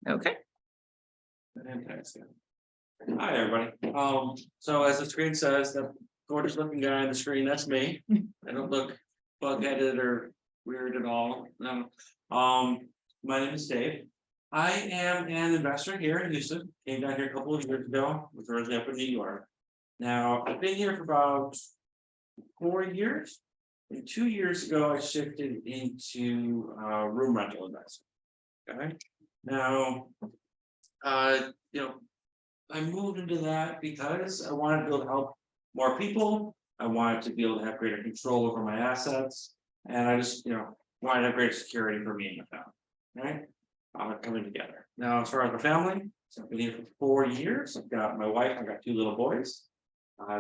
Okay. Fantastic. Hi, everybody. So as the screen says, the gorgeous looking guy on the screen, that's me. I don't look bug-headed or weird at all. No. My name is Dave. I am an investor here in Houston. Came down here a couple of years ago. Was originally up in New York. Now I've been here for about 4 years. And 2 years ago, I shifted into room rental investment. Okay. Now, you know, I moved into that because I wanted to be able to help more people. I wanted to be able to have greater control over my assets, and I just, wanted to have greater security for me and my family. Right, coming together. Now, as far as the family, so I've been here for 4 years. I've got my wife. I've got 2 little boys.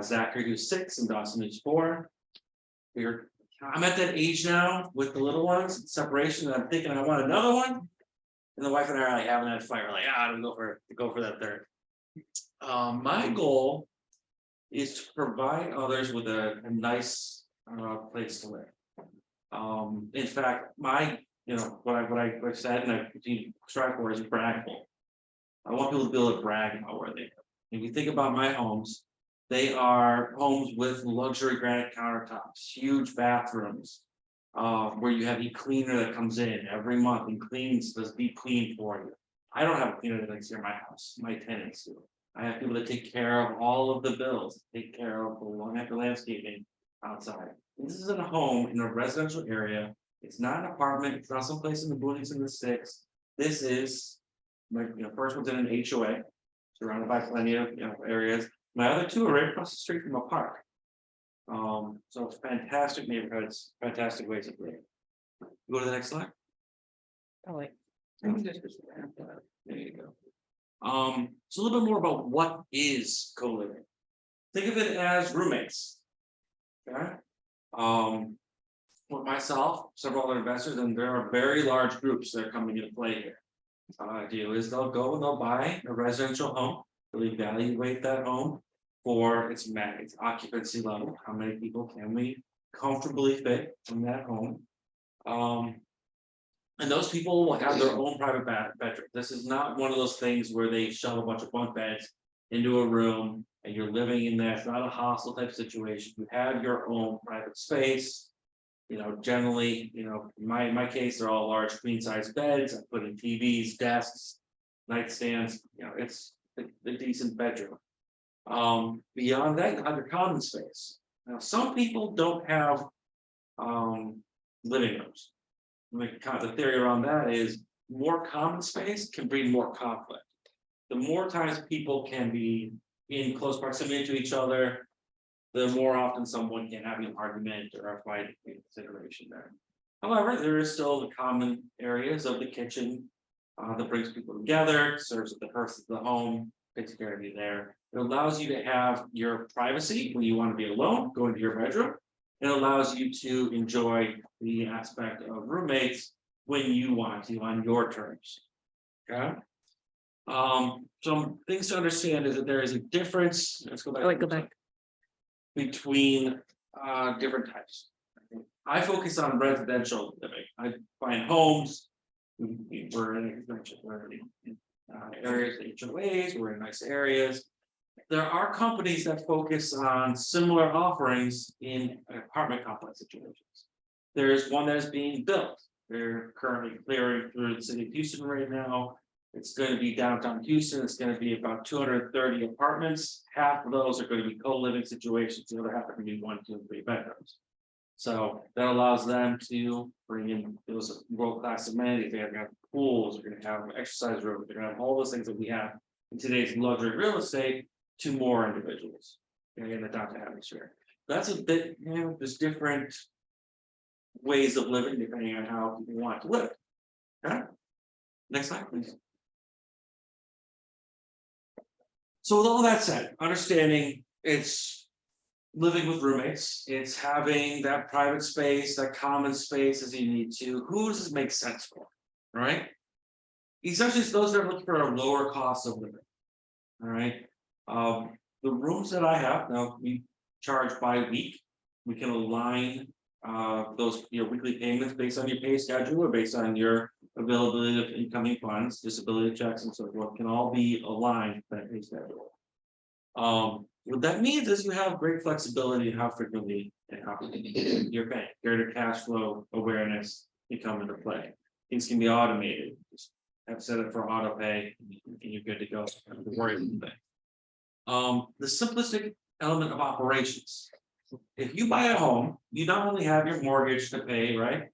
Zachary, who's 6, and Dawson, who's 4. I'm at that age now with the little ones, separation, and I'm thinking I want another one. And the wife and I are like having that fight. We're like, I don't go for that third. My goal is to provide others with a nice place to live. In fact, what I said, and I continue to strive for, is braggable. I want people to be able to brag about where they live. If you think about my homes, they are homes with luxury granite countertops, huge bathrooms, where you have a cleaner that comes in every month and cleans, does deep clean for you. I don't have a cleaner that lives near my house. My tenants do. I have people that take care of all of the bills, take care of the long after landscaping outside. This isn't a home in a residential area. It's not an apartment. It's not someplace in the boonies in the sticks. This is my first one's in an HOA, surrounded by plenty of areas. My other 2 are right across the street from a park. So it's fantastic neighborhoods, fantastic ways of living. Go to the next slide. Oh, wait. There you go. So a little bit more about what is co-living. Think of it as roommates. Okay. For myself, several other investors, and there are very large groups that are coming into play here. Deal is they'll go and they'll buy a residential home. They'll evaluate that home for its occupancy level. How many people can we comfortably fit in that home? And those people will have their own private bedroom. This is not one of those things where they shove a bunch of bunk beds into a room and you're living in there. It's not a hostel type situation. You have your own private space. Generally, in my case, they're all large queen size beds. I put in TVs, desks, nightstands. It's a decent bedroom. Beyond that, you have your common space. Now, some people don't have living rooms. The theory around that is more common space can breed more conflict. The more times people can be in close proximity to each other, the more often someone can have an argument or a fight in consideration there. However, there is still the common areas of the kitchen that brings people together, serves as the hearth of the home, takes care of you there. It allows you to have your privacy when you want to be alone, go into your bedroom. It allows you to enjoy the aspect of roommates when you want to on your terms. Okay. Some things to understand is that there is a difference. Let's go back. Oh, wait, go back. Between different types. I focus on residential living. I find homes. We're in areas, HOAs. We're in nice areas. There are companies that focus on similar offerings in apartment complex situations. There's one that is being built. They're currently clearing through the city of Houston right now. It's going to be downtown Houston. It's going to be about 230 apartments. Half of those are going to be co-living situations. The other half are going to be 1, 2, and 3 bedrooms. So that allows them to bring in those world-class amenities. They're going to have pools. They're going to have exercise rooms. They're going to have all those things that we have in today's luxury real estate to more individuals in the downtown atmosphere. That's a bit, there's different ways of living depending on how people want to live. Okay. Next slide, please. So with all that said, understanding it's living with roommates, it's having that private space, that common space as you need to. Who does this make sense for? Right? Essentially, it's those that are looking for a lower cost of living. All right. The rooms that I have now, we charge by week. We can align those weekly payments based on your pay schedule or based on your availability of incoming funds, disability checks and so forth can all be aligned with that pay schedule. What that means is you have great flexibility in how frequently and how you're paying. Greater cash flow awareness can come into play. Things can be automated. Just have set it for auto pay and you're good to go. Don't have to worry about that. The simplistic element of operations. If you buy a home, you not only have your mortgage to pay, right?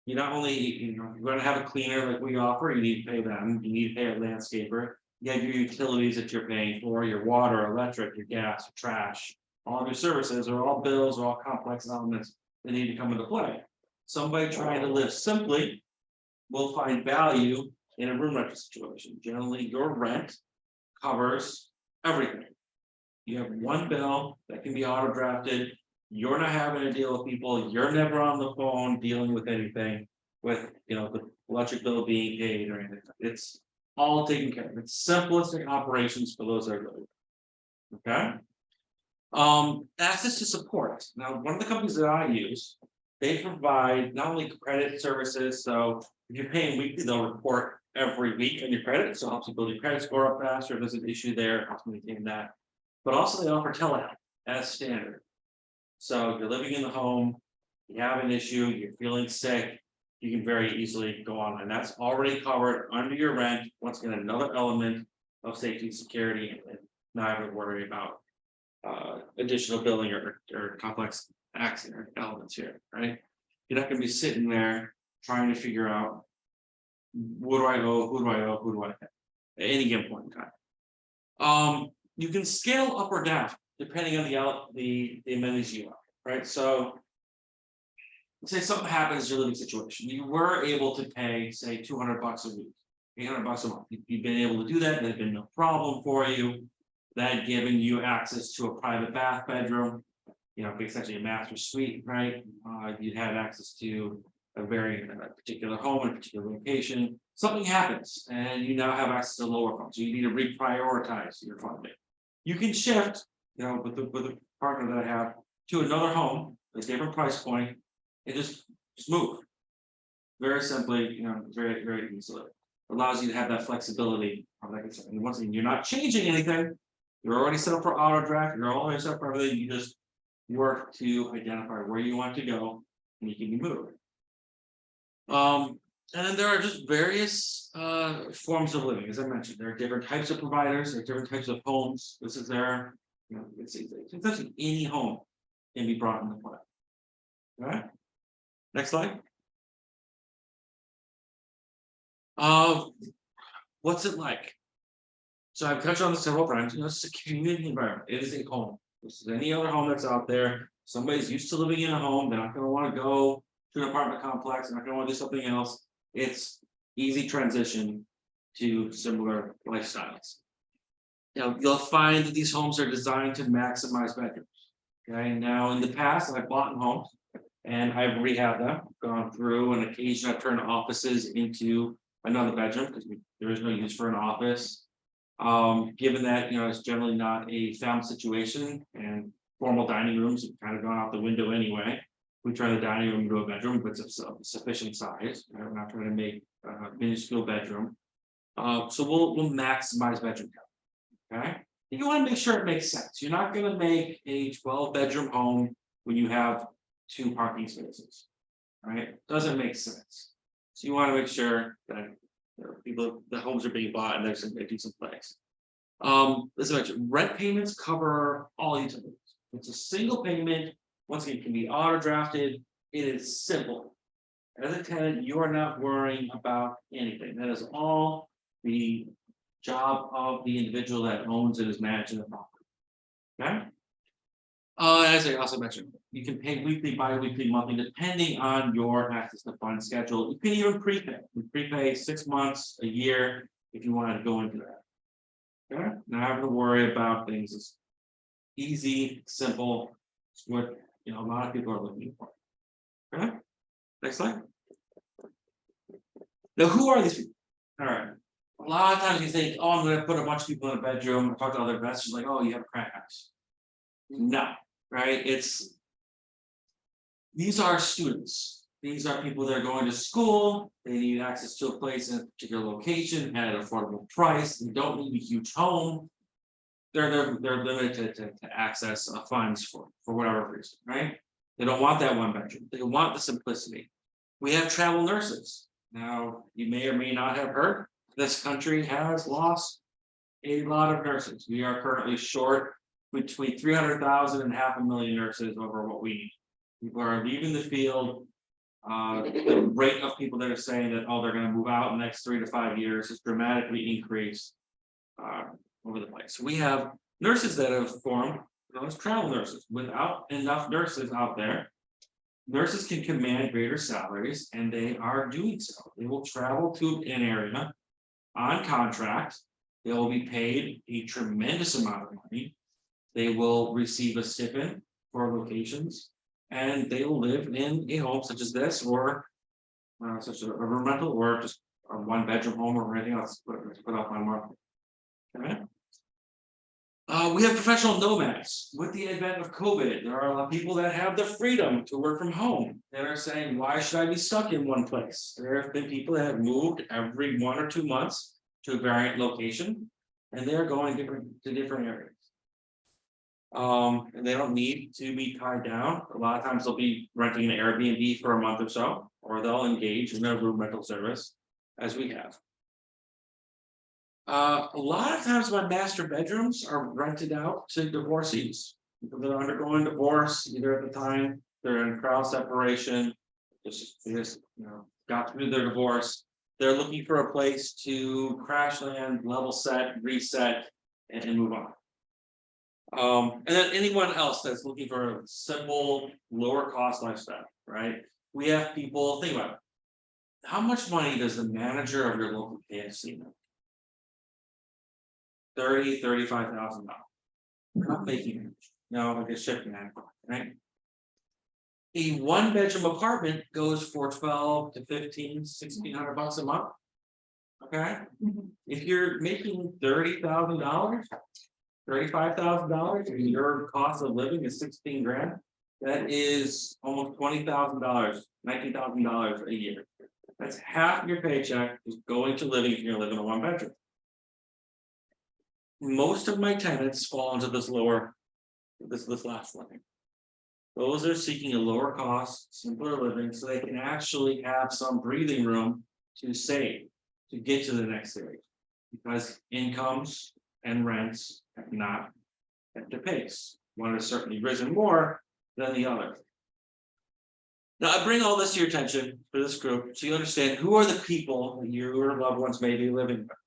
You not only, you're going to have a cleaner like we offer, you need to pay them, you need to pay a landscaper. You have your utilities that you're paying for, your water, electric, your gas, your trash, all of your services are all bills, are all complex elements that need to come into play. Somebody trying to live simply will find value in a room rental situation. Generally, your rent covers everything. You have one bill that can be auto drafted. You're not having to deal with people. You're never on the phone dealing with anything with, the electric bill being paid or anything. It's all taken care of. It's simplistic operations for those that are really. Okay. Access to support. Now, one of the companies that I use, they provide not only credit services. So if you're paying weekly, they'll report every week on your credit. So it helps you build your credit score up faster. If there's an issue there, it helps maintain that. But also they offer telehealth as standard. So if you're living in the home, you have an issue, you're feeling sick, you can very easily go online. That's already covered under your rent. Once again, another element of safety and security, and not having to worry about additional billing or complex accident elements here, right? You're not going to be sitting there trying to figure out what do I owe, who do I owe, who do I have at any given point in time. You can scale up or down depending on the amenities you want, right? So let's say something happens in your living situation. You were able to pay, say, $200 a week, $800 a month. You've been able to do that. There's been no problem for you. That giving you access to a private bath bedroom, essentially a master suite, right? You'd have access to a very particular home in a particular location. Something happens, and you now have access to lower funds. So you need to reprioritize your funding. You can shift, with the partner that I have, to another home, a different price point, and just move. Very simply, very, very easily. Allows you to have that flexibility of that concern. And once again, you're not changing anything. You're already set up for auto draft. You're already set up for everything. You just work to identify where you want to go, and you can be moved. And then there are just various forms of living. As I mentioned, there are different types of providers, there are different types of homes. This is their, it's essentially any home can be brought into play. All right. Next slide. What's it like? So I've touched on this several times. It's a community environment. It is a home. This is any other home that's out there. Somebody's used to living in a home. They're not going to want to go to an apartment complex. They're not going to want to do something else. It's easy transition to similar lifestyles. You'll find that these homes are designed to maximize bedrooms. Okay. Now, in the past, I've bought homes and I've rehabbed them, gone through, and occasionally I've turned offices into another bedroom because there is no use for an office. Given that it's generally not a family situation and formal dining rooms have kind of gone out the window anyway. We turn the dining room into a bedroom, but it's of sufficient size. We're not trying to make a minuscule bedroom. So we'll maximize bedroom count. Okay. And you want to make sure it makes sense. You're not going to make a 12-bedroom home when you have 2 parking spaces. Right? Doesn't make sense. So you want to make sure that the homes are being bought and there's a decent place. As I mentioned, rent payments cover all utilities. It's a single payment. Once again, it can be auto drafted. It is simple. As a tenant, you are not worrying about anything. That is all the job of the individual that owns and is managing the property. Okay. As I also mentioned, you can pay weekly, bi-weekly, monthly, depending on your access to fund schedule. You can even prepay. You prepay 6 months, a year, if you wanted to go into that. Okay. Not having to worry about things. It's easy, simple. It's what a lot of people are looking for. Okay. Next slide. Now, who are these people? All right. A lot of times you think, oh, I'm going to put a bunch of people in a bedroom. I talk to other investors like, oh, you have a crack house. No, right? These are students. These are people that are going to school, they need access to a place in a particular location at an affordable price, they don't need a huge home. They're limited to access funds for whatever reason, right? They don't want that one bedroom, they want the simplicity. We have travel nurses. Now, you may or may not have heard, this country has lost a lot of nurses. We are currently short between 300,000 and 500,000 nurses over what we need. People are leaving the field. The rate of people that are saying that, oh, they're gonna move out in the next 3 to 5 years has dramatically increased over the place. So we have nurses that have formed, as travel nurses. Without enough nurses out there, nurses can command greater salaries, and they are doing so. They will travel to an area on contract. They will be paid a tremendous amount of money. They will receive a stipend for locations, and they will live in a home such as this, or such a room rental, or just a one-bedroom home, or anything else put up on market. Okay. We have professional nomads. With the advent of COVID, there are a lot of people that have the freedom to work from home that are saying, why should I be stuck in one place? There have been people that have moved every 1 or 2 months to a variant location, and they're going to different areas. And they don't need to be tied down. A lot of times they'll be renting an Airbnb for a month or so, or they'll engage in a room rental service, as we have. A lot of times my master bedrooms are rented out to divorcees, people that are undergoing divorce, either at the time they're in trial separation, just got through their divorce. They're looking for a place to crash land, level set, reset, and move on. And then anyone else that's looking for a simple, lower cost lifestyle, right? We have people, think about it. How much money does the manager of your local KFC make? $35,000. Not making it. No, like a shipping man, right? A one-bedroom apartment goes for 12 to 15, $1,600 a month. Okay. If you're making $30,000, $35,000, and your cost of living is 16 grand, that is almost $20,000, $19,000 a year. That's half your paycheck is going to living if you're living in a one bedroom. Most of my tenants fall into this last line. Those are seeking a lower cost, simpler living, so they can actually have some breathing room to save, to get to the next stage, because incomes and rents have not kept the pace. One has certainly risen more than the other. Now, I bring all this to your attention for this group so you understand who are the people that your loved ones may be living with.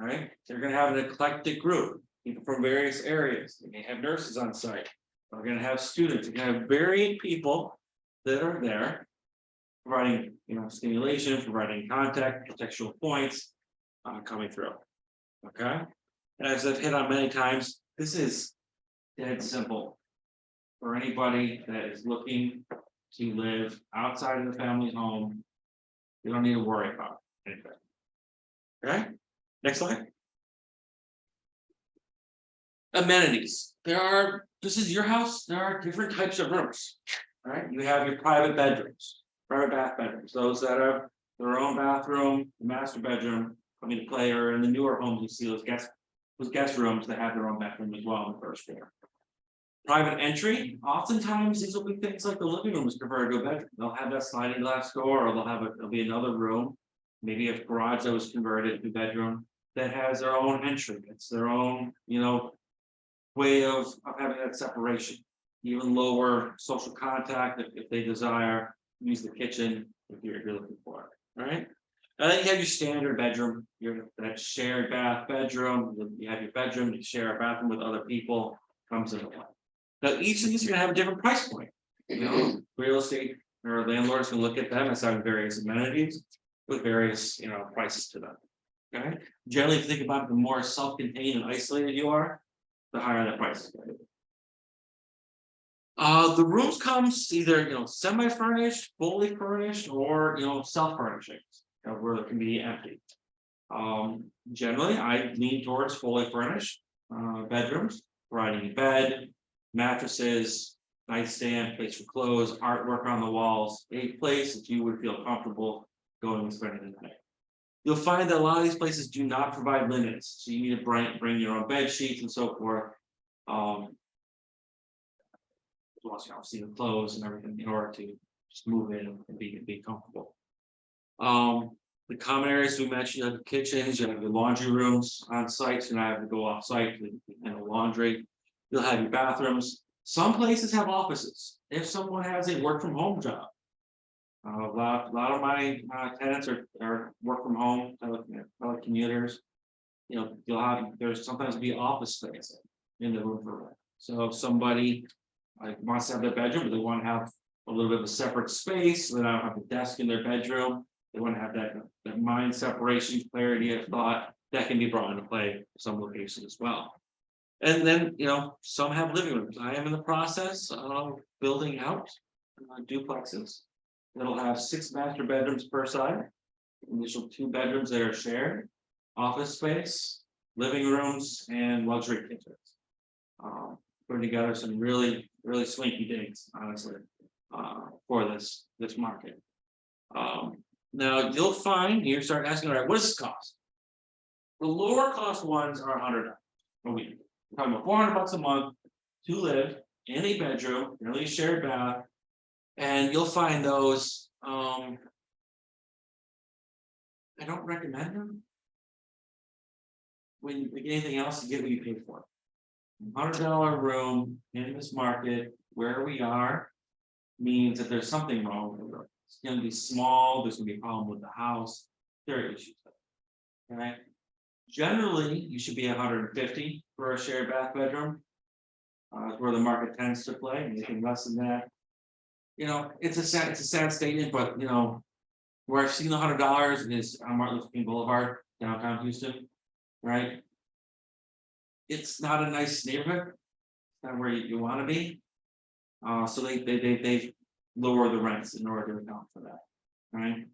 All right, they're going to have an eclectic group, people from various areas. They may have nurses on site. They're going to have students. They're going to have varied people that are there, providing stimulation, providing contact, contextual points coming through. Okay, and as I've hit on many times, this is dead simple for anybody that is looking to live outside of the family home. You don't need to worry about anything. Okay. Next slide. Amenities. This is your house. There are different types of rooms. All right. You have your private bedrooms, private bath bedrooms. Those that have their own bathroom, the master bedroom, coming to play, or in the newer homes, you see those guest rooms that have their own bathroom as well on the first floor. Private entry. Oftentimes, these will be things like the living room is converted to a bedroom. They'll have that sliding glass door, or there'll be another room, maybe a garage that was converted to bedroom, that has their own entry. It's their own, way of having that separation. Even lower social contact if they desire. Use the kitchen if you're looking for it. All right. And then you have your standard bedroom, that shared bath bedroom. You have your bedroom, you share a bathroom with other people, comes into play. Now each of these are going to have a different price point. Real estate or landlords can look at them as having various amenities with various prices to them. Okay. Generally, if you think about it, the more self-contained and isolated you are, the higher the price is going to be. The rooms comes either semi-furnished, fully furnished, or self-furnishings, where it can be empty. Generally, I lean towards fully furnished bedrooms, providing bed, mattresses, nightstand, place for clothes, artwork on the walls, a place that you would feel comfortable going and spending the night. You'll find that a lot of these places do not provide linens, so you need to bring your own bed sheets and so forth. Obviously the clothes and everything in order to just move in and be comfortable. The common areas we mentioned, you have the kitchens, you have your laundry rooms on site, so you don't have to go off site to handle laundry. You'll have your bathrooms. Some places have offices. If someone has a work from home job, a lot of my tenants are work from home, telecommuters. You know, there's sometimes be office space in the room for rent. So if somebody wants to have their bedroom, but they want to have a little bit of a separate space, so they don't have a desk in their bedroom. They want to have that mind separation, clarity of thought that can be brought into play in some locations as well. And then, you know, some have living rooms. I am in the process of building out duplexes. It'll have 6 master bedrooms per side, initial 2 bedrooms that are shared, office space, living rooms, and luxury kitchens. Putting together some really swanky digs, honestly, for this market. Now you'll find you start asking, all right, what does this cost? The lower cost ones are $100 a week. We're talking about $400 a month to live in a bedroom, really shared bath, and you'll find those. I don't recommend them. When you get anything else, you get what you pay for. $100 room in this market where we are means that there's something wrong with the room. It's going to be small. There's going to be a problem with the house. There are issues. Okay. Generally, you should be 150 for a shared bath bedroom. Where the market tends to play. Anything less than that, you know, it's a sad statement, but you know, where I've seen the $100 is on Martin Luther King Boulevard, downtown Houston, right? It's not a nice neighborhood. It's not where you want to be. So they lower the rents in order to account for that, right?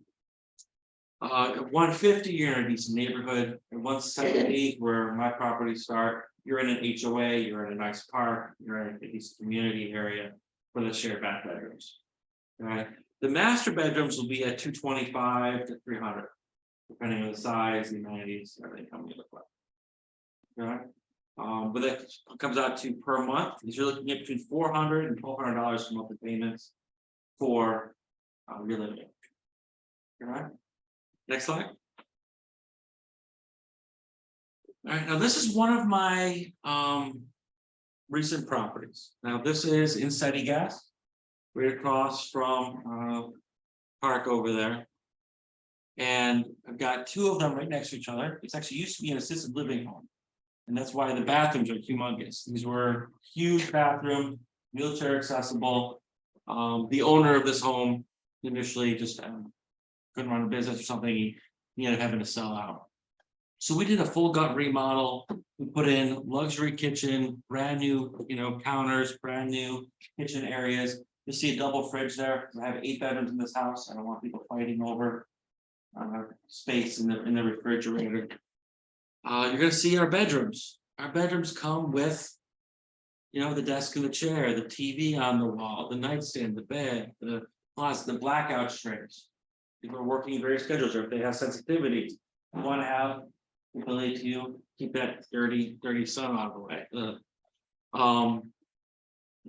At 150, you're in a decent neighborhood. At 170, where my properties start, you're in an HOA, you're in a nice park, you're in a decent community area for the shared bath bedrooms. Right. The master bedrooms will be at 225 to 300, depending on the size, the amenities, everything coming into play. Okay. But that comes out to per month. You're looking at between $400 and $1,200 for monthly payments for your living. All right. Next slide. All right, now this is one of my recent properties. Now this is in City Gas, right across from park over there. And I've got 2 of them right next to each other. It's actually used to be an assisted living home. And that's why the bathrooms are humongous. These were huge bathroom, wheelchair accessible. The owner of this home initially just couldn't run a business or something. He ended up having to sell out. So we did a full gut remodel. We put in luxury kitchen, brand new, you know, counters, brand new kitchen areas. You'll see a double fridge there. I have 8 bedrooms in this house. I don't want people fighting over space in the refrigerator. You're going to see our bedrooms. Our bedrooms come with, you know, the desk and the chair, the TV on the wall, the nightstand, the bed, the closet, the blackout strips. People are working in various schedules, or if they have sensitivities, you want to have the ability to keep that dirty sun out of the way. It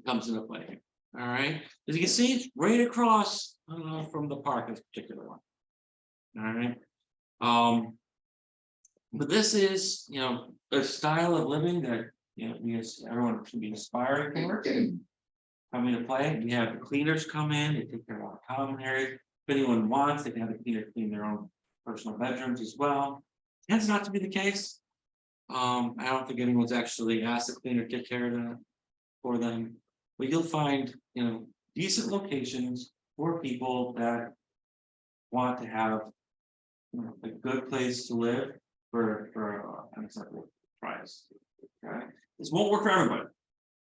comes into play. All right. As you can see, it's right across from the park, this particular one. All right. But this is, you know, a style of living that, you know, everyone should be aspiring for. Coming to play. We have the cleaners come in, they take care of all the common areas. If anyone wants, they can have the cleaner clean their own personal bedrooms as well. Tends not to be the case. I don't think anyone's actually asked the cleaner to take care of that for them. But you'll find, you know, decent locations for people that want to have, you know, a good place to live for an acceptable price. Okay, this won't work for everybody.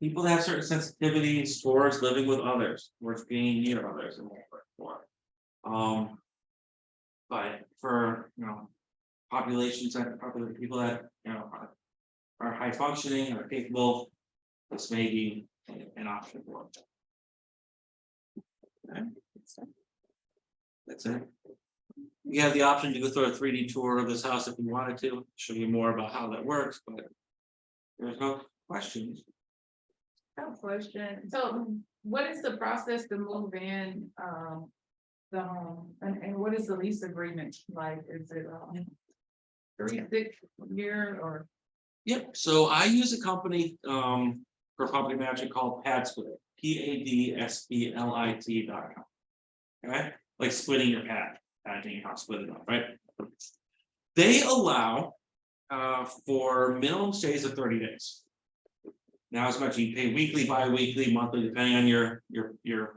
People that have certain sensitivities towards living with others, towards being near others, and won't work for. But for, you know, populations that popular people that, you know, are high functioning or capable, this may be an option for them. Okay. That's it. You have the option to go through a 3D tour of this house if you wanted to, show you more about how that works, but there's no questions. I have a question. So what is the process to move in, the home and what is the lease agreement like? Is it, 3-6 year or? Yep, so I use a company for property management called PadSplit, PADSPLIT.com. Okay, like splitting your pad, padding your house, split it up, right? They allow for minimum stays of 30 days. Now, as much you pay weekly, bi-weekly, monthly, depending on your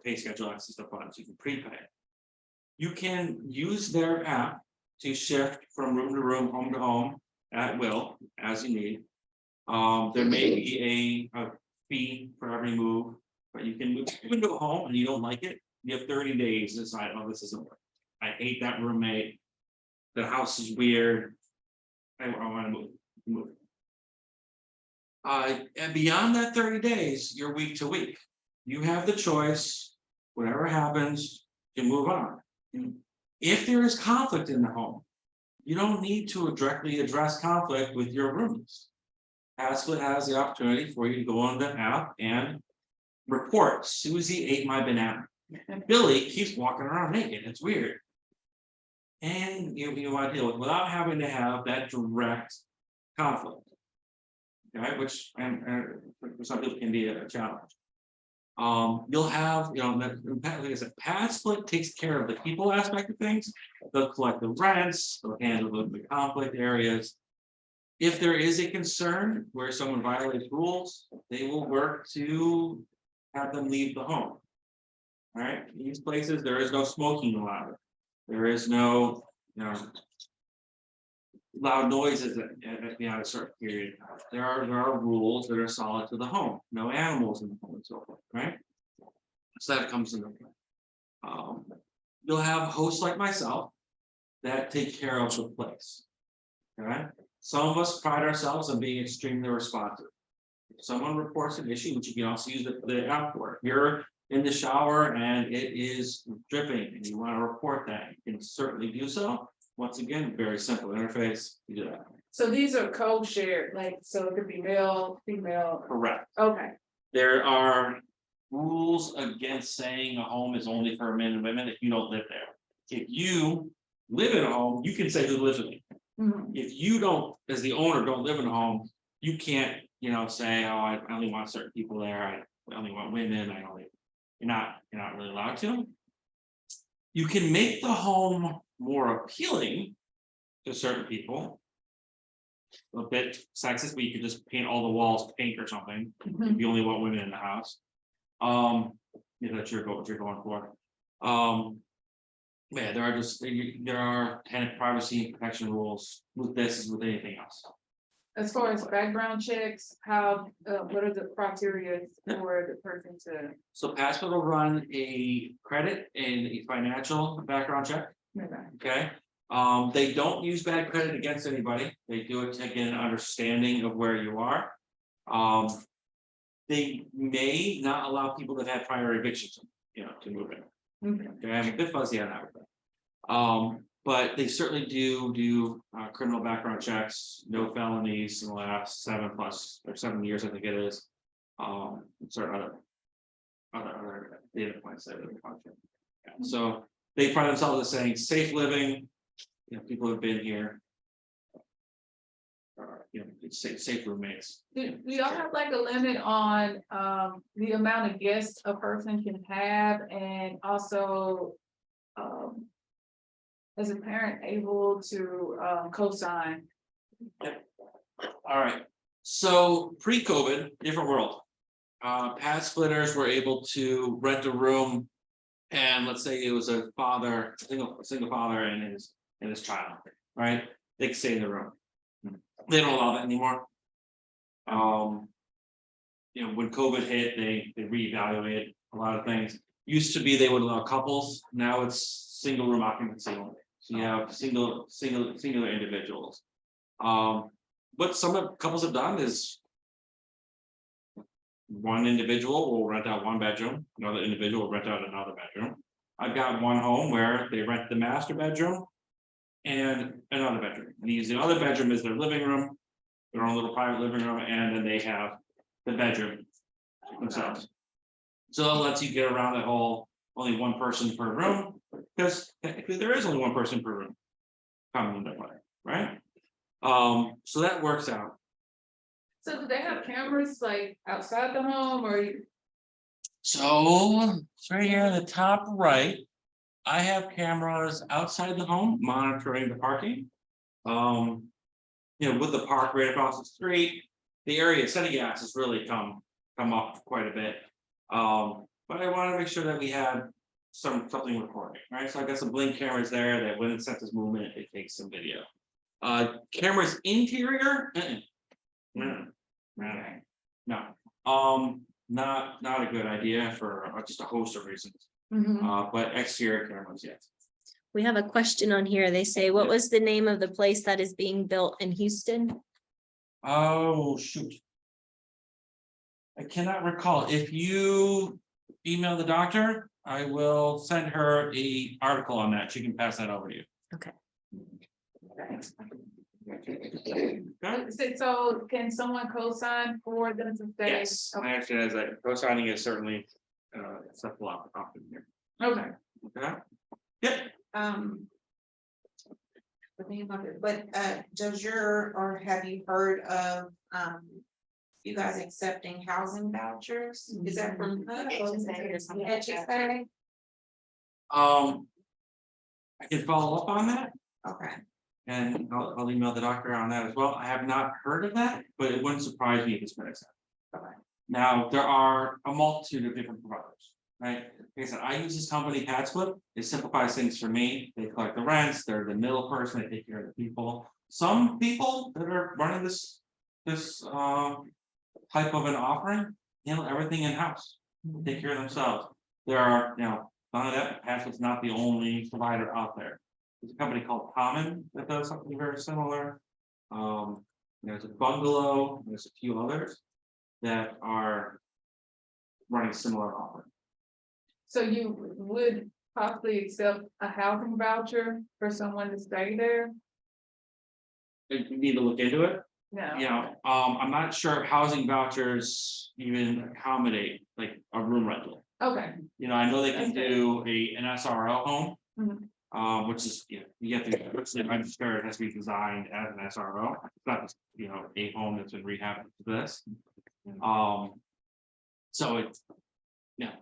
pay schedule, access to funds, you can prepay. You can use their app to shift from room to room, home to home at will, as you need. There may be a fee for every move, but you can move into a home and you don't like it. You have 30 days to decide, oh, this isn't working. I hate that roommate. The house is weird. I want to move. And beyond that 30 days, you're week to week. You have the choice, whatever happens, you move on. If there is conflict in the home, you don't need to directly address conflict with your roommates. PadSplit has the opportunity for you to go on the app and report, Susie ate my banana. And Billy keeps walking around naked. It's weird. And you want to deal with it without having to have that direct conflict. Okay, which for some people can be a challenge. You'll have, like I said, PadSplit takes care of the people aspect of things. They'll collect the rents, they'll handle the conflict areas. If there is a concern where someone violates rules, they will work to have them leave the home. All right, in these places, there is no smoking allowed. There is no, loud noises at beyond a certain period. There are rules that are solid to the home. No animals in the home and so forth, right? So that comes into play. You'll have hosts like myself that take care of the place. Okay. Some of us pride ourselves on being extremely responsive. If someone reports an issue, which you can also use the app for. If you're in the shower and it is dripping and you want to report that, you can certainly do so. Once again, very simple interface. You do that. So these are co-shared, like, so it could be male, female. Correct. Okay. There are rules against saying a home is only for men and women if you don't live there. If you live in a home, you can say who lives in it. Mhm. If you don't, as the owner, don't live in a home, you can't, say, oh, I only want certain people there. I only want women. You're not really allowed to. You can make the home more appealing to certain people. A bit sexist, but you could just paint all the walls pink or something. If you only want women in the house. That's what you're going for. Yeah, there are tenant privacy and protection rules with this as with anything else. As far as background checks, what are the criteria for the person to? So PadSplit will run a credit and a financial background check. Okay. They don't use bad credit against anybody. They do it to get an understanding of where you are. They may not allow people that have prior evictions, to move in. Okay, I'm a bit fuzzy on that. But they certainly do criminal background checks, no felonies in the last 7 years, I think it is. Certain other data points that are contract. Yeah. So they find themselves as saying safe living, people have been here. It's safe roommates. Do y'all have like a limit on the amount of guests a person can have, and also as a parent able to co-sign? Yep. All right. So pre-COVID, different world. Pad splitters were able to rent a room, and let's say it was a single father and his child, right? They could stay in the room. They don't allow that anymore. When COVID hit, they reevaluated a lot of things. Used to be they would allow couples. Now it's single room occupancy only. So you have singular individuals. What some couples have done is one individual will rent out one bedroom, another individual will rent out another bedroom. I've got one home where they rent the master bedroom. And another bedroom, and they use the other bedroom as their living room, their own little private living room, and then they have the bedroom themselves. So it lets you get around that whole, only one person per room, because technically there is only one person per room. Coming into play, right? So that works out. So do they have cameras like outside the home or? So it's right here in the top right. I have cameras outside the home monitoring the parking. With the park right across the street, the area of city gas has really come up quite a bit. But I want to make sure that we had something recording, right? So I got some blink cameras there that when it senses movement, it takes some video. Cameras interior, no. Not a good idea for just a host of reasons. But exterior cameras, yes. We have a question on here. They say, what was the name of the place that is being built in Houston? Oh, shoot. I cannot recall. If you email the doctor, I will send her an article on that. She can pass that over to you. Okay. So can someone co-sign for them to stay? Yes, I actually, as co-signing is certainly acceptable option here. Okay. Okay. Yep. Does or have you heard of, you guys accepting housing vouchers? Is that from? HSA? I can follow up on that. Okay, And I'll email the doctor on that as well. I have not heard of that, but it wouldn't surprise me if it's been accepted. okay, Now, there are a multitude of different providers, right? Like I said, I use this company, Padsplit. It simplifies things for me. They collect the rents, they're the middle person, they take care of the people. Some people that are running this type of an offering, handle everything in-house, take care of themselves. There are, none of that, Padspit's not the only provider out there. There's a company called Common that does something very similar. There's a Bungalow, there's a few others that are running similar offering. So you would possibly accept a housing voucher for someone to stay there? You need to look into it. No. I'm not sure if housing vouchers even accommodate like a room rental. Okay. I know they can do an SRO home. Mhm. Which is, you have to actually register, it has to be designed as an SRO. It's not just, a home that's been rehabbed to this. So it's,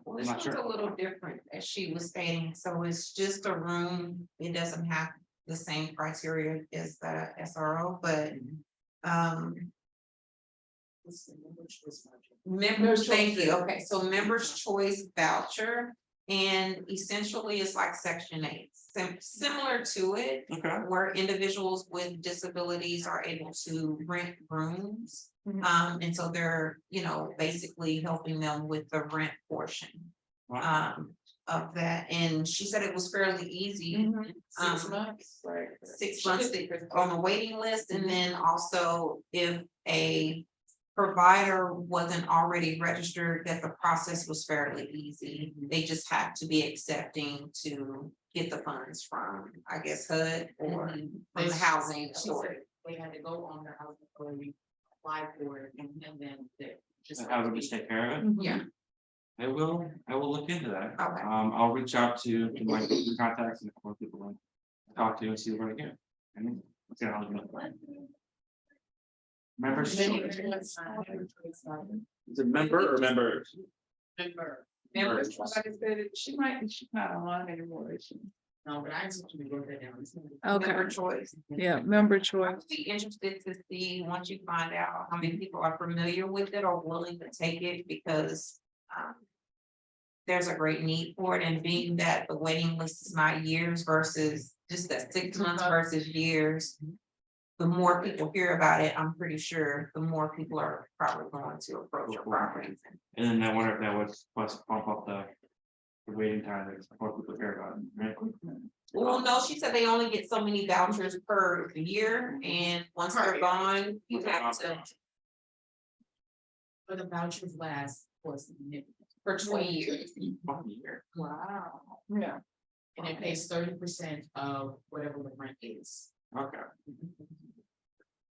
well, I'm this not one's sure. a little different, as she was stating, so it's just a room, it doesn't have the same criteria as the SRO, but, members, thank you, okay, so members choice voucher, and essentially it's like Section 8, similar to it, Okay. where individuals with disabilities are able to rent rooms. And so they're, basically helping them with the rent portion. Wow. Of that, and she said it was fairly easy. 6 months, right? 6 months on the waiting list, and then also if a provider wasn't already registered, that the process was fairly easy. They just had to be accepting to get the funds from, I guess, HUD or from the housing authority. They had to go on the housing authority, apply for it, and then they just. I would just take care of it. Yeah, I will look into that. Okay. I'll reach out to my contacts and more people to talk to and see what I get. And let's see how I do it. Members. Is it member or members? Members, like I said, she's not on anymore, is she? No, but I just want to go there down. Okay. member choice. Yeah, member I choice. would be interested to see, once you find out how many people are familiar with it or willing to take it, because there's a great need for it, and being that the waiting list is not years versus just that 6 months versus years. The more people hear about it, I'm pretty sure the more people are probably going to approach your properties. And then I wonder if that would plus bump up the waiting time that's before people hear about it, right? Well, no, she said they only get so many vouchers per year, and once they're gone, you have to. But the vouchers last for significant, for 20 years, 1 year. Wow. Yeah. and it pays 30% of whatever the rent is. Okay.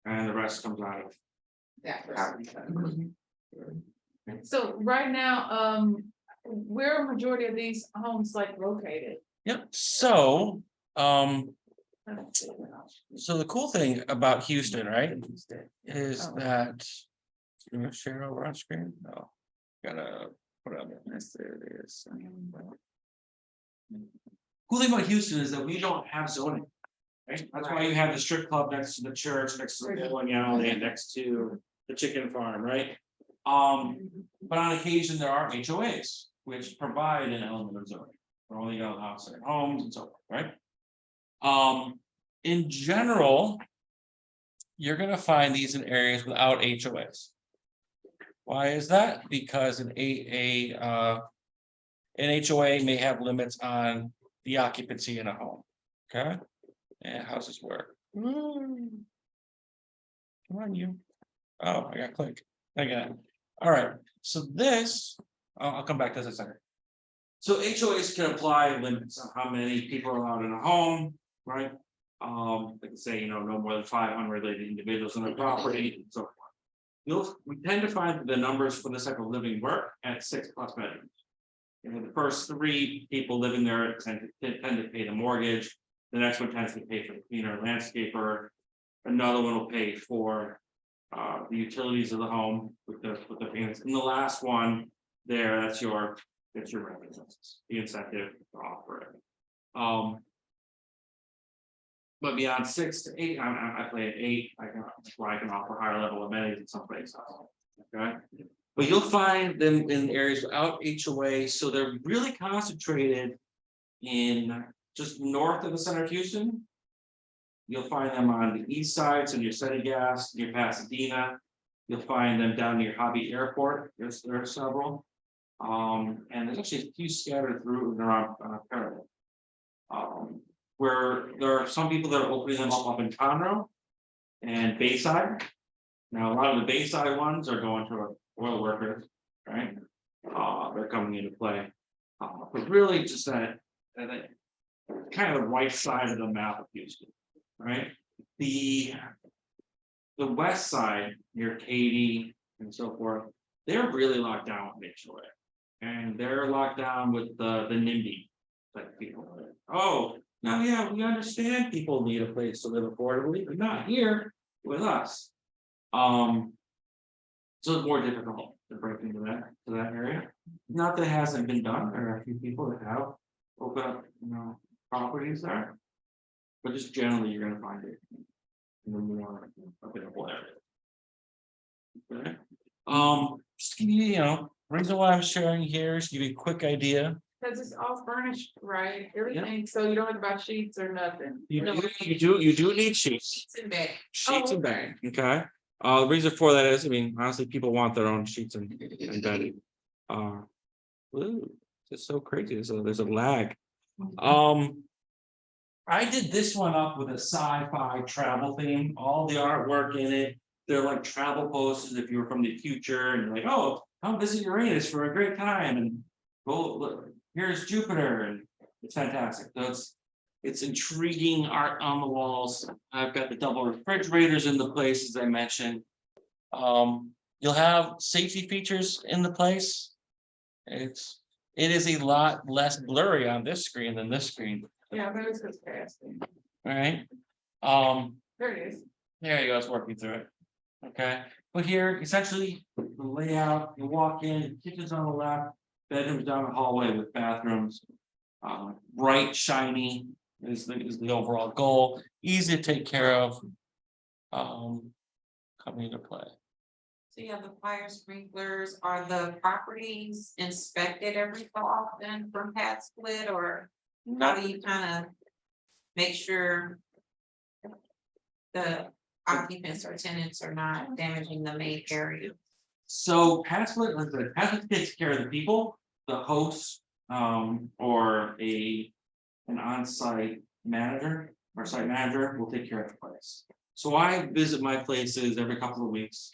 And the rest comes out of. That property tax. So right now, where are majority of these homes like located? Yep, so, so the cool thing about Houston, right, is Oh. that. You want to share over on screen? No. Gotta put it on there. Yes, there it is. Cool thing about Houston is that we don't have zoning. Right? That's why you have the strip club next to the church, next to the bowling alley, and next to the chicken farm, right? But on occasion, there are HOAs, which provide an element of zoning. We're only gonna allow certain homes and so forth, right? In general. You're gonna find these in areas without HOAs. Why is that? Because an HOA may have limits on the occupancy in a home, okay? And how's this work? Come on, you. Oh, I got click. I got it. All right, so this, I'll come back to this in a second. So HOAs can apply limits on how many people are allowed in a home, right? They can say, no more than 5 unrelated individuals on a property and so forth. We tend to find the numbers for this type of living work at 6+ bedrooms. The first 3 people living there tend to pay the mortgage. The next one tends to pay for the cleaner, landscaper. Another one will pay for the utilities of the home with the payments. And the last one there, that's your residence, the incentive to offer it. But beyond 6 to 8, I play at 8. I can offer higher level amenities in some places. Okay, but you'll find them in areas without HOA, so they're really concentrated in just north of the center of Houston. You'll find them on the east side, so near City Gas, near Pasadena. You'll find them down near Hobby Airport. There are several, and there's actually a few scattered through and around Parallel. Where there are some people that are opening them up in Conroe and Bayside. Now, a lot of the Bayside ones are going to oil workers, right? They're coming into play. But really just that kind of the right side of the map of Houston, right? The west side near Katy and so forth, they're really locked down with HOA. And they're locked down with the NIMBY type people. Oh, now, yeah, we understand people need a place to live affordably, but not here with us. So it's more difficult to break into that area. Not that it hasn't been done. There are a few people that have opened up, properties there. But just generally, you're gonna find it in the more available area. Okay. Just give you, reason why I'm sharing here is to give you a quick idea. Because it's all furnished, right? Everything, so you don't have to buy sheets or nothing. You do need sheets. It's in bed. Sheets and bed, okay? The reason for that is, honestly, people want their own sheets and bedding. It's so crazy, so there's a lag. I did this one up with a sci-fi travel theme, all the artwork in it. They're like travel posters if you were from the future and you're like, oh, come visit Uranus for a great time and go look, here's Jupiter, and it's fantastic. So it's intriguing art on the walls. I've got the double refrigerators in the place, as I mentioned. You'll have safety features in the place. It is a lot less blurry on this screen than this screen. Yeah, there is this fast. All right. There it is. There you go, it's working through it. Okay, but here essentially the layout, you walk in, kitchen's on the left, bedrooms down the hallway with bathrooms. Bright, shiny is the overall goal, easy to take care of. Coming into play. So you have the fire sprinklers. Are the properties inspected every so often from pad split, or how do you kind of make sure the occupants or tenants are not damaging the main area? So Password takes care of the people, the hosts, or an on-site manager or site manager will take care of the place. So I visit my places every couple of weeks.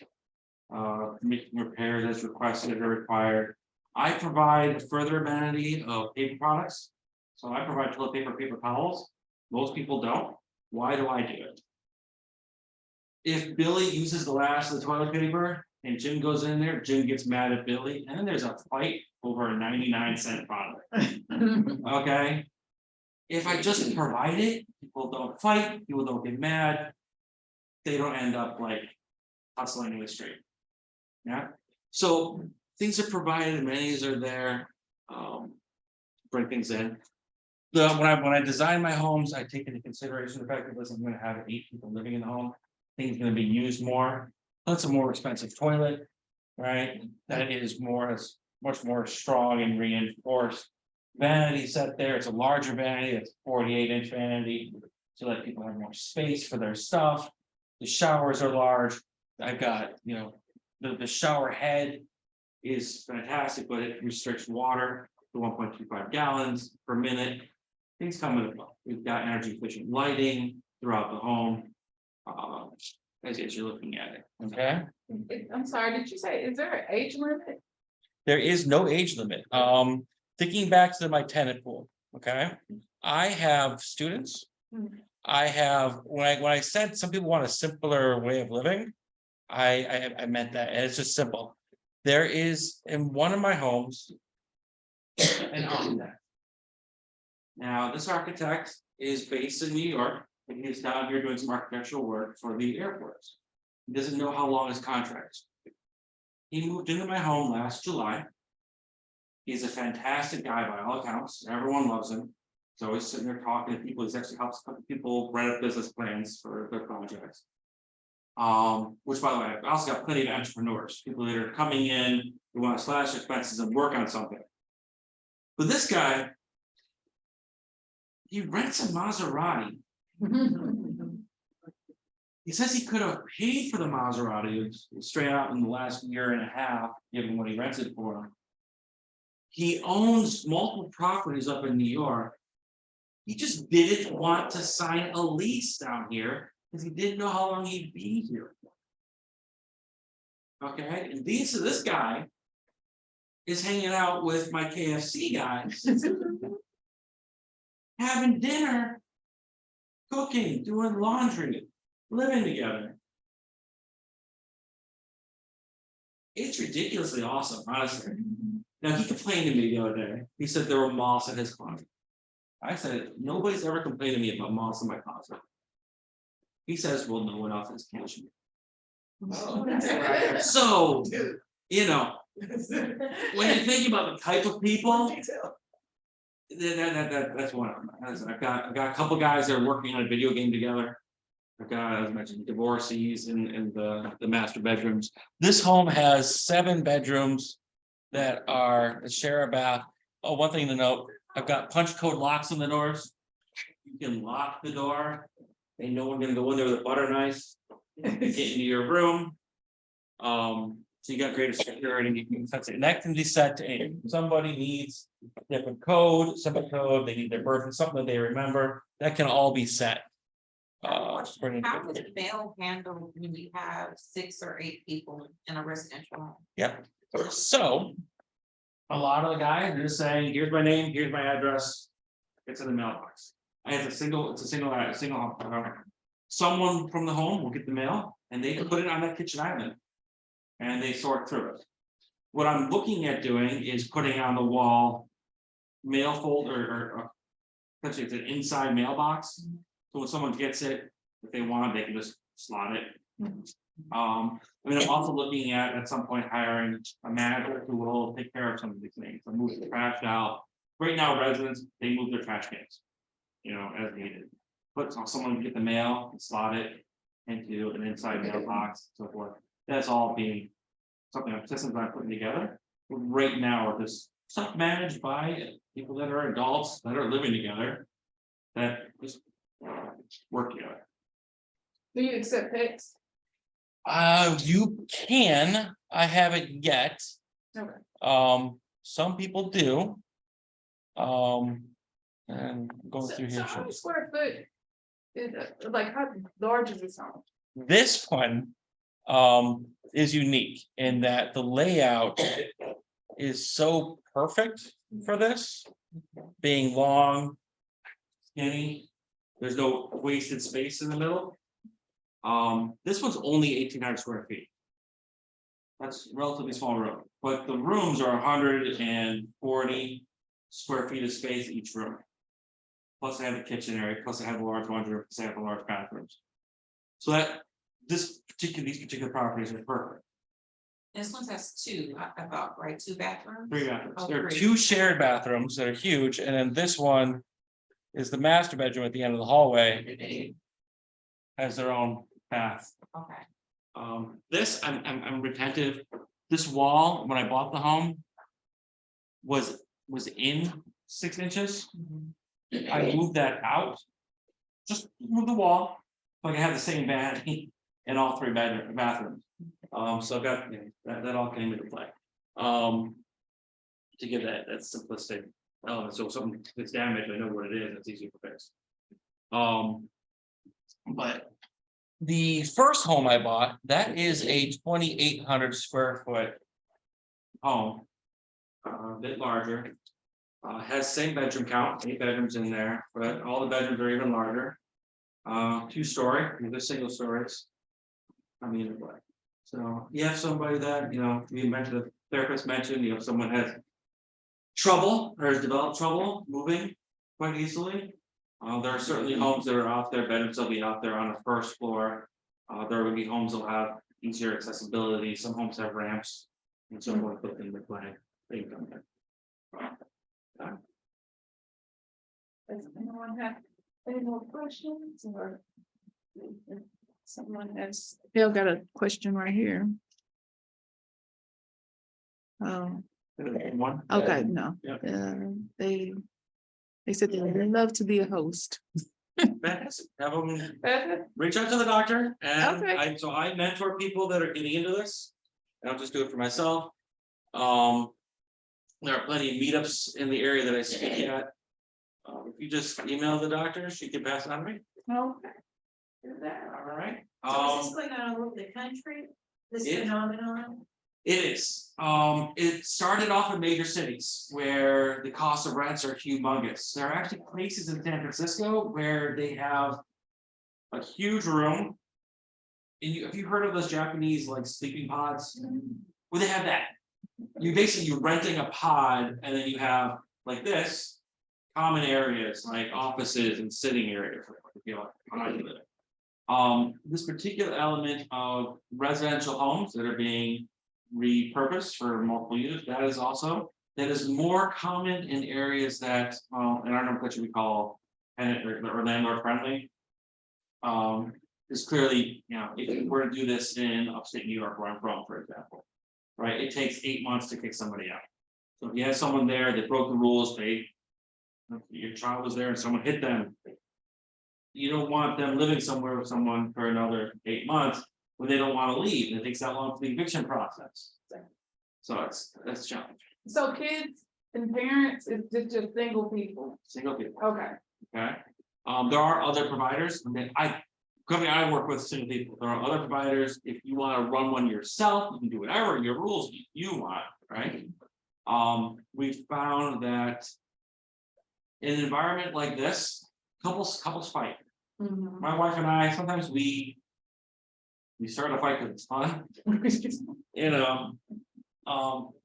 making repairs as requested or required. I provide a further amenity of paper products. So I provide toilet paper, paper towels. Most people don't. Why do I do it? If Billy uses the last of the toilet paper and Jim goes in there, Jim gets mad at Billy, and then there's a fight over a 99-cent product. Okay? If I just provide it, people don't fight, people don't get mad. They don't end up like hustling in the street. Yeah, so things are provided, amenities are there. Bring things in. When I design my homes, I take into consideration the fact that listen, I'm gonna have 8 people living in the home. Things gonna be used more. That's a more expensive toilet, right? That is much more strong and reinforced. Vanity set there, it's a larger vanity, it's 48-inch vanity, so that people have more space for their stuff. The showers are large. I've got, the shower head is fantastic, but it restricts water to 1.25 gallons per minute. Things come with it. We've got energy efficient lighting throughout the home. As you're looking at it, okay? I'm sorry, did you say, is there an age limit? There is no age limit. Thinking back to my tenant pool, okay? I have students. I have, when I said some people want a simpler way of living, I meant that, and it's just simple. There is in one of my homes an architect. Now, this architect is based in New York, and he's down here doing some architectural work for the airports. He doesn't know how long his contract is. He moved into my home last July. He's a fantastic guy by all accounts. Everyone loves him. He's always sitting there talking to people. He's actually helps people write up business plans for their projects. Which by the way, I also got plenty of entrepreneurs, people that are coming in who want to slash expenses and work on something. But this guy, he rents a Maserati. He says he could have paid for the Maserati straight out in the last year and a half, given what he rents it for. He owns multiple properties up in New York. He just didn't want to sign a lease down here because he didn't know how long he'd be here. Okay, and this guy is hanging out with my KFC guys, having dinner, cooking, doing laundry, living together. It's ridiculously awesome, honestly. Now he complained to me the other day. He said there were moths in his closet. I said, nobody's ever complained to me about moths in my closet. He says, well, no one else has catching me. So, when you think about the type of people, that's one of them. I've got a couple guys that are working on a video game together. I've got, as I mentioned, divorcees in the master bedrooms. This home has 7 bedrooms that share a bath. Oh, one thing to note, I've got punch code locks on the doors. You can lock the door. They know we're gonna go in there with a butter knife, get into your room. So you got greater security, you can set it, and that can be set to any. Somebody needs a different code, separate code, they need their birth, something that they remember, that can all be set. How is mail handled when you have 6 or 8 people in a residential home? Yep, so a lot of the guys are just saying, here's my name, here's my address, it's in the mailbox. It's a single, someone from the home will get the mail and they put it on that kitchen island and they sort through it. What I'm looking at doing is putting on the wall mail folder or essentially it's an inside mailbox. So when someone gets it, if they want, they can just slot it. I'm also looking at some point hiring a manager who will take care of some of these things. So move the trash out. Right now, residents, they move their trash cans, as needed. But someone can get the mail and slot it into an inside mailbox, so forth. That's all being systems I'm putting together. But right now, this stuff managed by people that are adults that are living together that just work together. Do you accept pets? You can. I haven't yet. Okay. Some people do. And going through So here. how many square foot is like how large is this home? This one is unique in that the layout is so perfect for this, being long, skinny, there's no wasted space in the middle. This one's only 1,800 square feet. That's a relatively small room, but the rooms are 140 square feet of space each room. Plus I have a kitchen area, plus I have a large laundry room, plus I have a large bathrooms. So that these particular properties are perfect. This one has two, I thought, right, 2 bathrooms? 3 bathrooms. Oh, There are 3. 2 shared bathrooms that are huge, and then this one is the master bedroom at the end of the hallway. Has their own bath. Okay. This, I'm retentive. This wall, when I bought the home, was in 6 inches. I moved that out. Just move the wall, like I have the same vanity in all 3 bathrooms. So I've got, that all came into play. To give that simplistic element, so if something gets damaged, I know what it is, it's easy to fix. But the first home I bought, that is a 2,800 square foot home. A bit larger. Has same bedroom count, 8 bedrooms in there, but all the bedrooms are even larger. 2-story, they're single stories. I mean, so you have somebody that, we mentioned, the therapist mentioned, someone has trouble or has developed trouble moving quite easily. There are certainly homes that are out there, bedrooms will be out there on the first floor. There will be homes that'll have easier accessibility, some homes have ramps and so forth, put in the plan. Does anyone have any more questions or? Someone has, Bill got a question right here. Oh, One. okay, no, Yeah. they said they would love to be a host. Fantastic. Have them reach out to the doctor, and Okay. I mentor people that are getting into this. I don't just do it for myself. There are plenty of meetups in the area that I speak at. If you just email the doctor, she can pass it on to me. Okay. All right. So is this going on all over the country, this it- phenomenon? It is. It started off in major cities where the cost of rents are humongous. There are actually places in San Francisco where they have a huge room. And have you heard of those Japanese like sleeping pods? Well, they have that. You're renting a pod, and then you have like this common areas like offices and sitting areas. This particular element of residential homes that are being repurposed for multiple use, that is more common in areas that, in our nomenclature we call tenant or landlord friendly. Is clearly, if you were to do this in upstate New York, where I'm from, for example, right, it takes 8 months to kick somebody out. So if you have someone there that broke the rules, your child was there and someone hit them, you don't want them living somewhere with someone for another 8 months when they don't want to leave, and it takes that long for the eviction process. So that's challenging. So kids and parents, it's just single people. Single people, Okay. okay? There are other providers, company I work with, single people. There are other providers. If you want to run one yourself, you can do whatever your rules you want, right? We've found that in an environment like this, couples fight. Mhm. My wife and I, sometimes we start a fight because it's fun.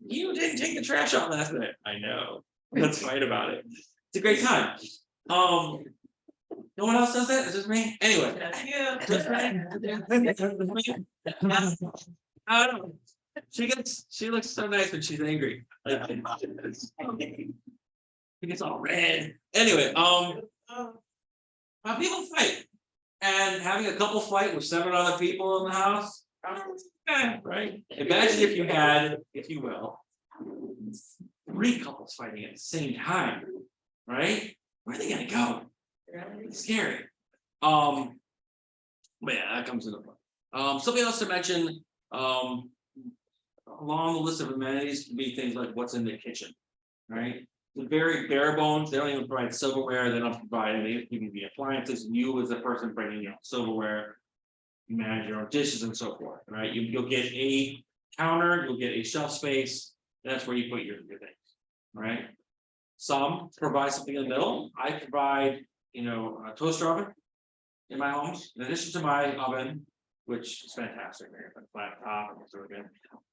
You didn't take the trash out last night. I know. Let's fight about it. It's a great time. No one else does that? It's just me? Anyway. Just me? I don't know. She looks so nice when she's angry. She gets all red. Anyway, people fight. And having a couple fight with 7 other people in the house, right? Imagine if you had, if you will, 3 couples fighting at the same time, right? Where are they gonna go? It's scary. But yeah, that comes into play. Something else to mention, along the list of amenities can be things like what's in the kitchen, right? The very bare bones, they don't even provide silverware, they don't provide any, even the appliances, you as a person bringing your silverware. You manage your own dishes and so forth, right? You'll get a counter, you'll get a shelf space, that's where you put your things, right? Some provide something in the middle, I provide, a toaster oven. In my homes, in addition to my oven, which is fantastic, right? A flat top and sort of good.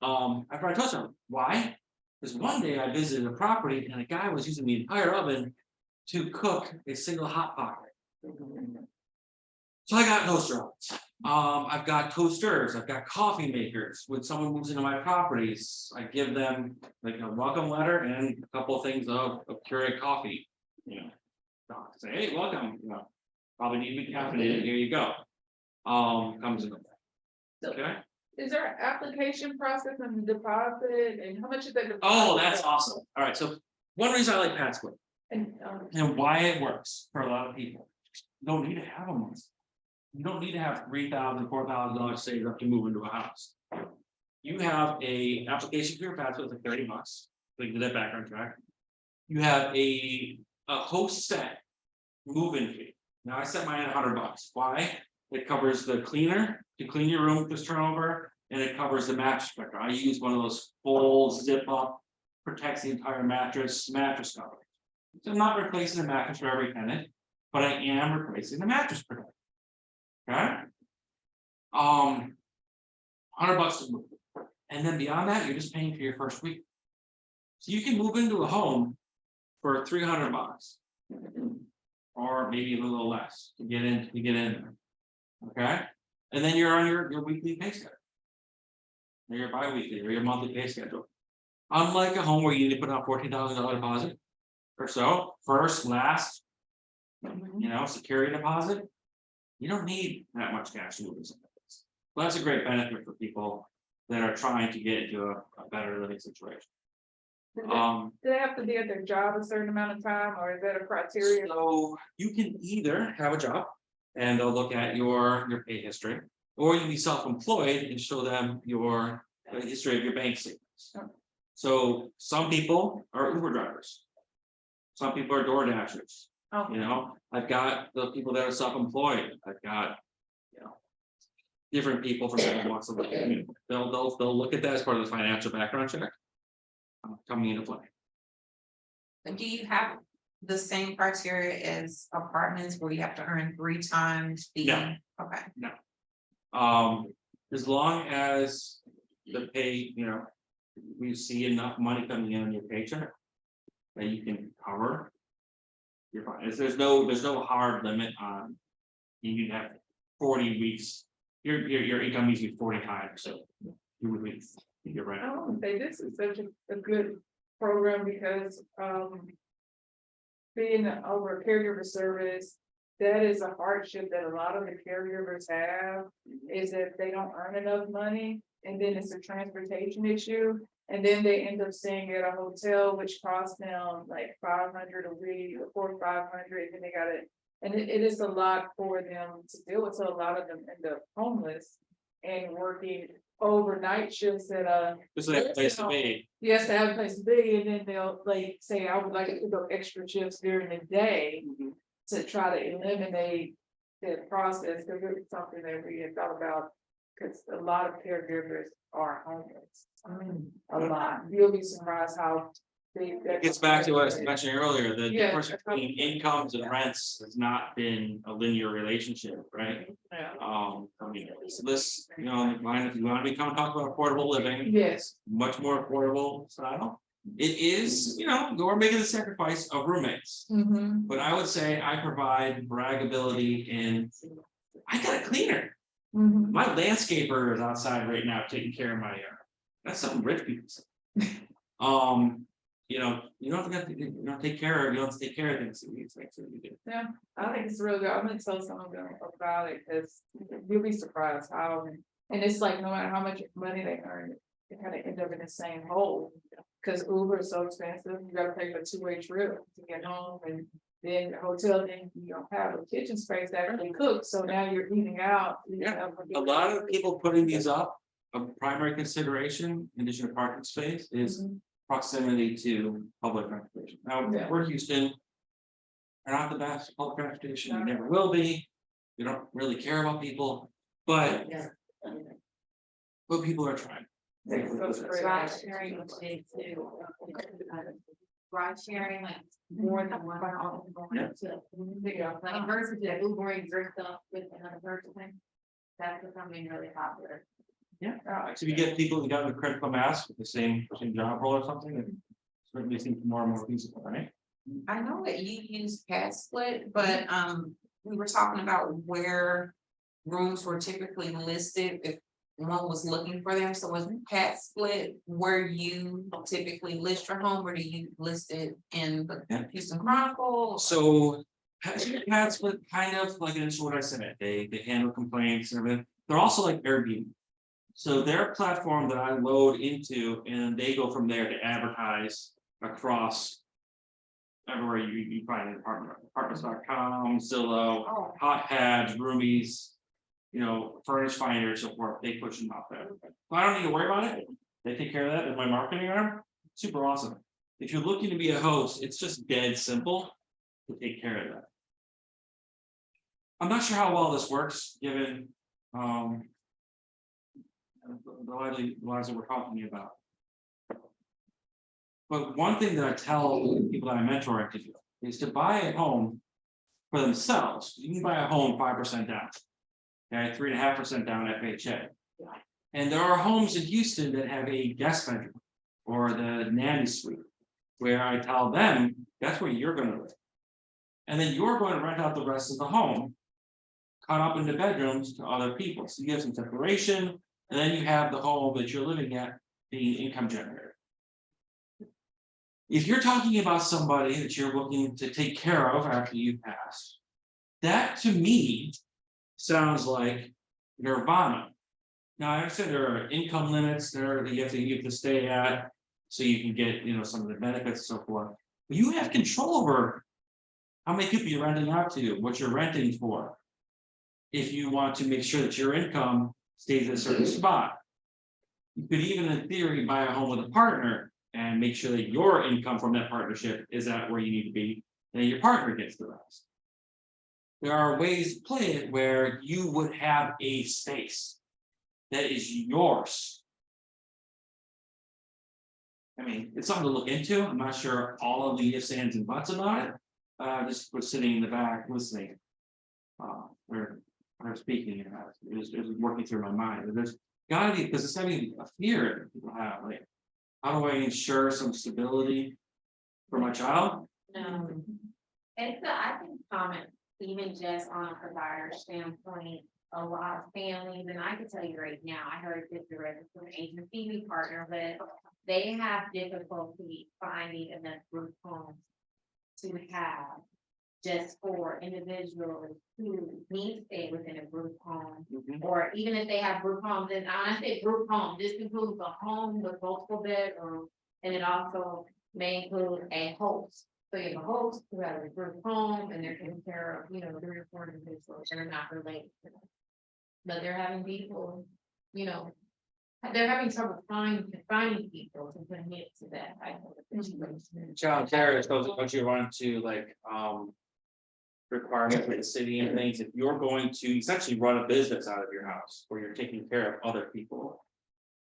I provide a toaster oven, why? Because one day I visited a property and a guy was using the entire oven to cook a single hot pocket. So I got toaster ovens. I've got toasters, I've got coffee makers. When someone moves into my properties, I give them like a welcome letter and a couple of things of Keurig coffee. Say, hey, welcome, probably need to be caffeinated, here you go. Comes in. Okay, Is there an application process and the deposit and how much is that? oh, deposit? that's awesome. All right, so one reason I like Patswood And, and why it works for a lot of people. You don't need to have a month. You don't need to have $3,000, $4,000 saved up to move into a house. You have a application for your Patswood, like $30. We can do that background check. You have a host set move-in fee. Now I set mine at $100. Why? It covers the cleaner to clean your room with this turnover, and it covers the mattress protector. I use one of those full zip up, protects the entire mattress cover. So I'm not replacing the mattress for every tenant, but I am replacing the mattress protector. Okay. $100 to move. And then beyond that, you're just paying for your first week. So you can move into a home for $300. Or maybe a little less to get in there. Okay, and then you're on your weekly pay schedule. Or your bi-weekly or your monthly pay schedule. Unlike a home where you need to put out $14,000 deposit or so, first, last, security deposit. You don't need that much cash to move into something. Well, that's a great benefit for people that are trying to get into a better living situation. do they have to be at their job a certain amount of time or is that a criteria? So you can either have a job and they'll look at your pay history, or you can be self-employed and show them the history of your bank statements. Oh. So some people are Uber drivers. Some people are door dashers. Oh, I've got the people that are self-employed. I've got, different people from different walks of life. They'll look at that as part of the financial background check. Coming into play. But do you have the same criteria as apartments where you have to earn 3 times the? No. Okay, As long as the pay, we see enough money coming in on your paycheck that you can cover. You're fine. There's no hard limit on. You can have 40 weeks. Your income needs to be 40 times, so you would be. You're right. I want to say this is such a good program because, being over a caregiver service, that is a hardship that a lot of the caregivers have, is that they don't earn enough money, and then it's a transportation issue. And then they end up staying at a hotel, which costs them like $500 a week or $400-500, and they got it. And it is a lot for them to deal with, so a lot of them end up homeless and working overnight shifts at a. Just like a place to be. Yes, to have a place to be, and then they'll like say, I would like to go extra shifts during the day to try to eliminate that process, because it's something that we had thought about, because a lot of caregivers are homeless. A lot, you'll be surprised how big that. It gets back to what I mentioned earlier, the Yeah. difference between incomes and rents has not been a linear relationship, right? Yeah. So this, if you want to become talk about affordable living, Yes. much more affordable style. It is, we're making the sacrifice of roommates, Mm-hmm. but I would say I provide braggability in, I got a cleaner. Mm-hmm. My landscaper is outside right now taking care of my yard. That's something rich people say. You don't have to take care of, you don't have to take care of things. You do. Yeah, I think it's really good. I'm gonna tell some of them about it, because you'll be surprised how, and it's like no matter how much money they earn, they kind of end up in the same hole. Cause Uber is so expensive, you gotta pay for a 2-way trip to get home, and then the hotel, then you don't have a kitchen space that actually cooks, so now you're eating out. Yeah, a lot of people putting these up, a primary consideration, in addition to parking space, is Mhm. proximity to public transportation. Now, Yeah. we're Houston. We're not the best public transportation, we never will be. We don't really care about people. but Yeah. people are trying. Ride sharing was big too. Ride sharing, like more than one. Like versus the Ubering your stuff with another person. That's becoming really popular. Yeah, so you get people who got the critical mass with the same job role or something, it certainly seems more and more feasible, right? I know that you use pad split, but we were talking about where rooms were typically listed if one was looking for them. So was pad split where you typically list your home, or do you list it in the Yeah. Houston Chronicle? So Pat's what kind of like, it's what I said, they handle complaints and everything. They're also like Airbnb. So they're a platform that I load into, and they go from there to advertise across everywhere you find an apartment, apartments.com, Zillow, Oh, hot pads, roomies, furnished finder, so forth. They push them out there. So I don't need to worry about it. They take care of that in my marketing arm. Super awesome. If you're looking to be a host, it's just dead simple to take care of that. I'm not sure how well this works, given the lives that we're talking about. But one thing that I tell people that I mentor to do is to buy a home for themselves. You can buy a home 5% down. Okay, 3.5% down FHA. And there are homes in Houston that have a guest bedroom or the nanny suite, where I tell them that's where you're going to live. And then you're going to rent out the rest of the home, cut up into bedrooms to other people. So you have some separation, and then you have the home that you're living at being income generator. If you're talking about somebody that you're looking to take care of after you pass, that to me sounds like nirvana. Now I understand there are income limits there that you have to stay at, so you can get some of the benefits and so forth. But you have control over how many people you're renting out to, what you're renting for. If you want to make sure that your income stays at a certain spot, you could even in theory buy a home with a partner and make sure that your income from that partnership is at where you need to be, and your partner gets the rest. There are ways to play it where you would have a space that is yours. I mean, it's something to look into. I'm not sure all of the ifs, ands, and buts about it. Just was sitting in the back listening. Where I'm speaking, it was working through my mind. And there's gotta be, because it's having a fear that people have, like, how do I ensure some stability for my child? It's I can comment, even just on a provider standpoint, a lot of families, and I can tell you right now, I heard this directly from an agency we partner with, they have difficulty finding enough group homes to have just for individuals who need to stay within a group home. Or even if they have group homes, and I say group home, this includes a home with multiple bedrooms, and it also may include a host. So you have a host who has a group home, and they're taking care of, 3 or 4 individuals that are not related to them. But they're having people, they're having trouble finding people to commit to that type of situation. Child care is those once you run into like requirements for the city and things, if you're going to essentially run a business out of your house where you're taking care of other people.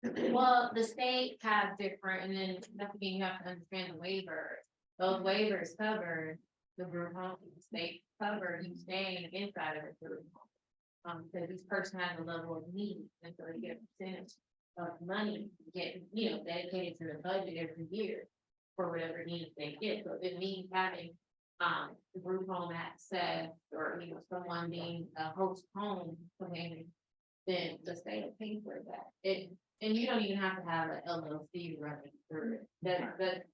Well, the state has different, and then that's when you have to understand the waivers. Those waivers cover the group home, they cover you staying inside of the group home. Because each person has a level of need, and so they get a percentage of money get, dedicated to the budget every year for whatever needs they get. So it means having the group home access, or someone being a host home, then the state will pay for that. And you don't even have to have an LLC running through it. That's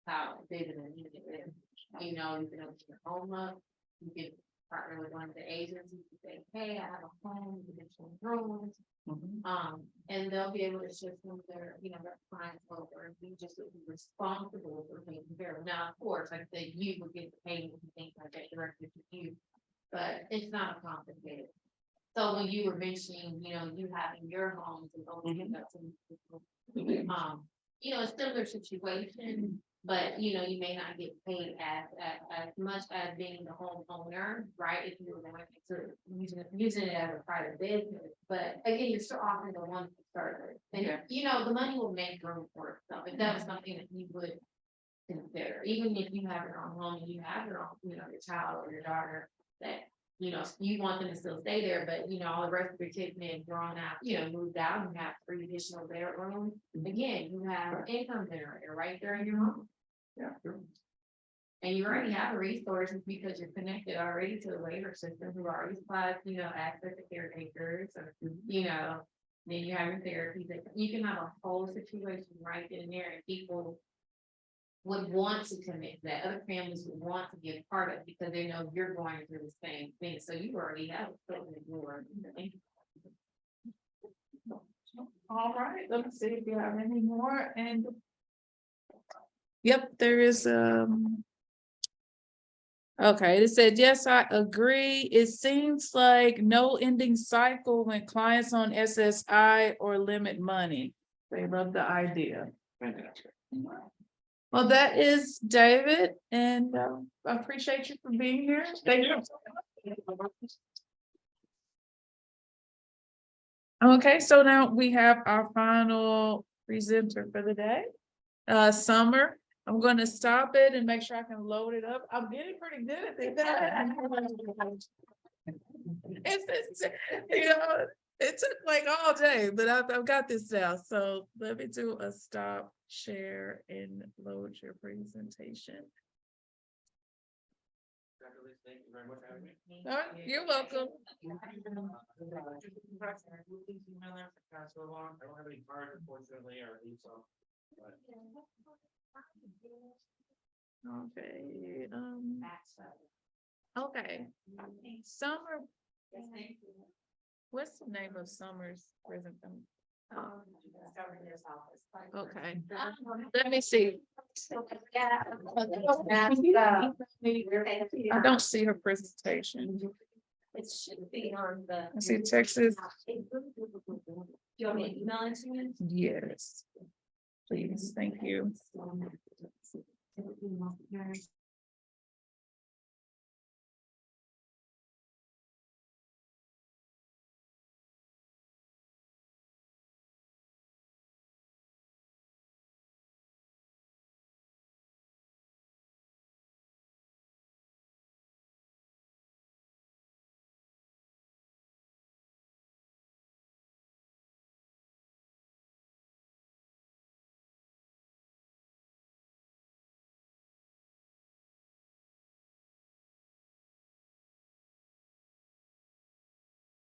how big of a need it is. You can open your home up, you can partner with one of the agencies to say, hey, I have a home with additional rooms. And they'll be able to shift some of their, their clients over, and you just would be responsible for taking care of. Now, of course, like I said, you would get the payment and things like that directly to you, but it's not complicated. So when you were mentioning, you having your homes and opening up to people, you know, a similar situation, but you know, you may not get paid as much as being the homeowner, right? If you were going to using it as a private business, but again, you're still offering the one starter. And Yeah. you know, the money will make room for itself, if that was something that you would consider, even if you have your own home and you have your own, you know, your child or your daughter, that, you know, you want them to still stay there, but you know, all the rest of your kids may have grown out, you know, moved out and have 3 additional bedrooms. Again, you have an income generator right there in your home. Yeah. And you already have the resources because you're connected already to the waiver system who already supplies, you know, access to caretakers or, you know, then you have your therapy that you can have a whole situation right in there and people would want to commit that other families would want to be a part of because they know you're going through the same thing. So you already have a foot in the door. All right, let me see if you have any more and. Yep, there is, okay, it said, yes, I agree. It seems like no ending cycle when clients on SSI or limit money. They love the idea. Fantastic. Well, that is David, and I appreciate you for being here. Thank you. Okay, so now we have our final presenter for the day. Summer, I'm gonna stop it and make sure I can load it up. I'm getting pretty good at this. It's, you know, it took like all day, but I've got this now. So let me do a stop share and load your presentation. Thank you very much for having me. All right, you're welcome. Pass it along. I don't have any cards unfortunately, or leave some. But Okay, okay. Summer, what's the name of Summer's prison? Okay, let me see. I don't see her presentation. It should be on the. I see Texas. Do you want me to email it to you? Yes. Please, thank you.